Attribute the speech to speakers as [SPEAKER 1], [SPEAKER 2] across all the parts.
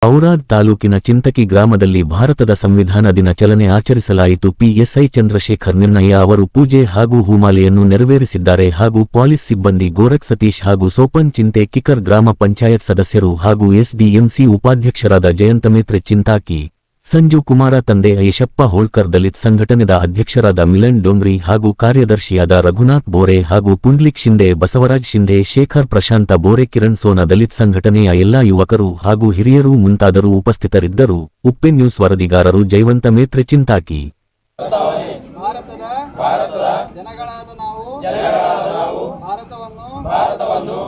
[SPEAKER 1] ಔರಾದ್ ತಾಲೂಕಿನ ಚಿಂತಕಿ ಗ್ರಾಮದಲ್ಲಿ ಭಾರತದ ಸಂವಿಧಾನ ದಿನಾಚರಣೆ ಆಚರಿಸಲಾಯಿತು. ಪಿಎಸ್ಐ ಚಂದ್ರಶೇಖರ್ ನಿರ್ಣಯ ಅವರು ಪೂಜೆ ಹಾಗೂ ಹೂಮಾಲೆಯನ್ನು ನೆರವೇರಿಸಿದ್ದಾರೆ ಹಾಗೂ ಪೊಲೀಸ್ ಸಿಬ್ಬಂದಿ ಗೋರಖ್ ಸತೀಶ್ ಹಾಗೂ ಸೋಪನ್ ಚಿಂತೆ ಕಿಕರ್ ಗ್ರಾಮ ಪಂಚಾಯತ್ ಸದಸ್ಯರು ಹಾಗೂ ಎಸ್ಡಿಎಂಸಿ ಉಪಾಧ್ಯಕ್ಷರಾದ ಜಯಂತಮೇತ್ರೆ ಚಿಂತಾಕಿ, ಸಂಜು ಕುಮಾರ ತಂದೆ ಯಶಪ್ಪ ಹೋಳ್ಕರ್, ದಲಿತ್ ಸಂಘಟನೆದ ಅಧ್ಯಕ್ಷರಾದ ಮಿಲನ್ ಡೋಂಗ್ರಿ ಹಾಗೂ ಕಾರ್ಯದರ್ಶಿಯಾದ ರಘುನಾಥ್ ಬೋರೆ ಹಾಗೂ ಪುಂಡ್ಲಿಕ್ ಶಿಂದೆ, ಬಸವರಾಜ್ ಶಿಂದೆ, ಶೇಖರ್ ಪ್ರಶಾಂತ ಬೋರೆ, ಕಿರಣ್ ಸೋನ, ದಲಿತ್ ಸಂಘಟನೆಯ ಎಲ್ಲಾ ಯುವಕರು ಹಾಗೂ ಹಿರಿಯರು ಮುಂತಾದರು ಉಪಸ್ಥಿತರಿದ್ದರು. ಉಪ್ಪೆ ನ್ಯೂಸ್ ವರದಿಗಾರರು ಜಯವಂತ ಮೇತ್ರೆ ಚಿಂತಾಕಿ.
[SPEAKER 2] ಭಾರತದ ಜನಗಳಾದ ನಾವು ಭಾರತವನ್ನು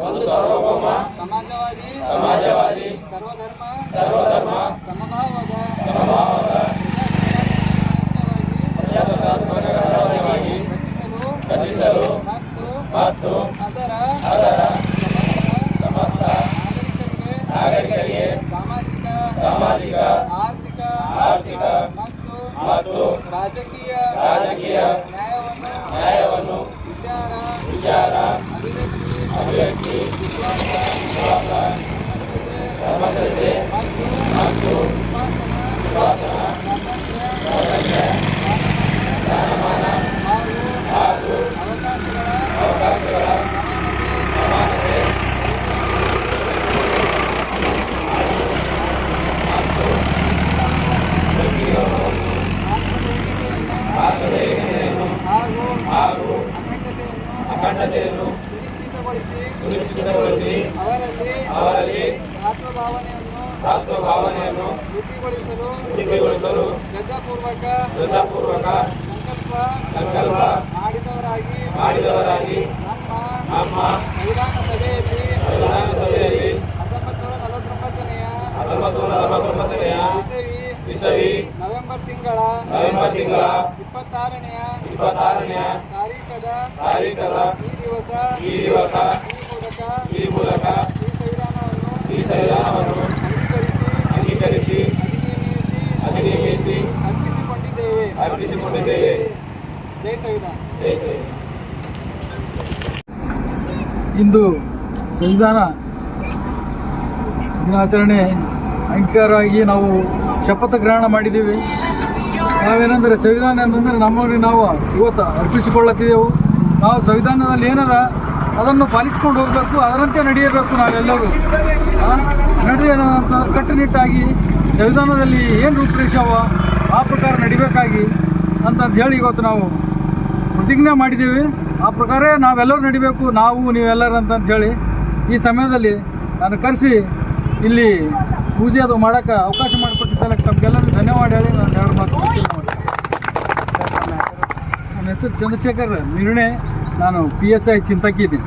[SPEAKER 2] ಒಂದು ಸಾರ್ವಭೌಮ ಸಮಾಜವಾದಿ ಸರ್ವಧರ್ಮ ಸಮಭಾವದ ರಚಿಸಲು ಮತ್ತು ಅದರ ಸಮಸ್ತ ನಾಗರಿಕರಿಗೆ ಸಾಮಾಜಿಕ ಆರ್ಥಿಕ ಮತ್ತು ರಾಜಕೀಯ ನ್ಯಾಯವನ್ನು ವಿಚಾರ ಅಭಿವ್ಯಕ್ತಿ ಧರ್ಮಸ್ಥಿತಿ ಮತ್ತು ಉಪಾಸನಾ ಸ್ವಾತಂತ್ರ್ಯ ಸ್ಥಾನಮಾನ ಹಾಗೂ ಅವಕಾಶಗಳ ಸಮಾನತೆ ಹಾಗೂ ಅಖಂಡತೆಯನ್ನು ಸುನಿಶ್ಚಿತಗೊಳಿಸಿ ಅವರಲ್ಲಿ ಆತ್ಮಭಾವನೆಯನ್ನು ವೃದ್ಧಿಗೊಳಿಸಲು ಶ್ರದ್ಧಾಪೂರ್ವಕ ಸಂಕಲ್ಪ ಮಾಡಿದವರಾಗಿ ನಮ್ಮ ವಿಧಾನಸಭೆಯಲ್ಲಿ 1949ನೇ ಇಸವಿ ನವೆಂಬರ್ ತಿಂಗಳ 26ನೇ ತಾರೀಖದ ಈ ದಿವಸ ಈ ಮೂಲಕ ಈ ಸಂವಿಧಾನವನ್ನು ಅಂಗೀಕರಿಸಿ ಅಧಿನಿಯಮಿಸಿ ಅರ್ಪಿಸಿಕೊಂಡಿದ್ದೇವೆ. ಜೈ ಸಂವಿಧಾನ.
[SPEAKER 3] ಇಂದು ಸಂವಿಧಾನ ದಿನಾಚರಣೆ ಅಂಗೀಕಾರವಾಗಿ ನಾವು ಶಪಥ ಗ್ರಹಣ ಮಾಡಿದ್ದೀವಿ. ನಾವೇನೆಂದರೆ ಸಂವಿಧಾನ ಅಂತಂದರೆ ನಮ್ಮಲ್ಲಿ ನಾವು ಇವತ್ತು ಅರ್ಪಿಸಿಕೊಳ್ಳುತ್ತಿದ್ದೆವು. ನಾವು ಸಂವಿಧಾನದಲ್ಲಿ ಏನದ ಅದನ್ನು ಪಾಲಿಸ್ಕೊಂಡು ಹೋಗಬೇಕು, ಅದರಂತೆ ನಡೆಯಬೇಕು. ನಾವೆಲ್ಲರೂ ನಡೆಯುವಂಥ ಕಟ್ಟುನಿಟ್ಟಾಗಿ ಸಂವಿಧಾನದಲ್ಲಿ ಏನು ರೂಪರೇಷವ ಆ ಪ್ರಕಾರ ನಡಿಬೇಕಾಗಿ ಅಂತಂದು ಹೇಳಿ ಇವತ್ತು ನಾವು ಪ್ರತಿಜ್ಞೆ ಮಾಡಿದ್ದೀವಿ. ಆ ಪ್ರಕಾರ ನಾವೆಲ್ಲರೂ ನಡಿಬೇಕು, ನಾವು ನೀವೆಲ್ಲರೂ ಅಂತಂತ ಹೇಳಿ ಈ ಸಮಯದಲ್ಲಿ ನಾನು ಕರೆಸಿ ಇಲ್ಲಿ ಪೂಜೆ ಅದು ಮಾಡೋಕ್ಕೆ ಅವಕಾಶ ಮಾಡಿಕೊಟ್ಟು ಸಲಕ್ಕೆ ತಮಗೆಲ್ಲರಿಗೂ ಧನ್ಯವಾದ ಹೇಳಿ ನಾನು ಎರಡು ಮಾತು ನನ್ನ ಹೆಸರು ಚಂದ್ರಶೇಖರ್ ನಿರ್ಣಯ. ನಾನು PSI ಚಿಂತಕಿ ಇದ್ದೀನಿ.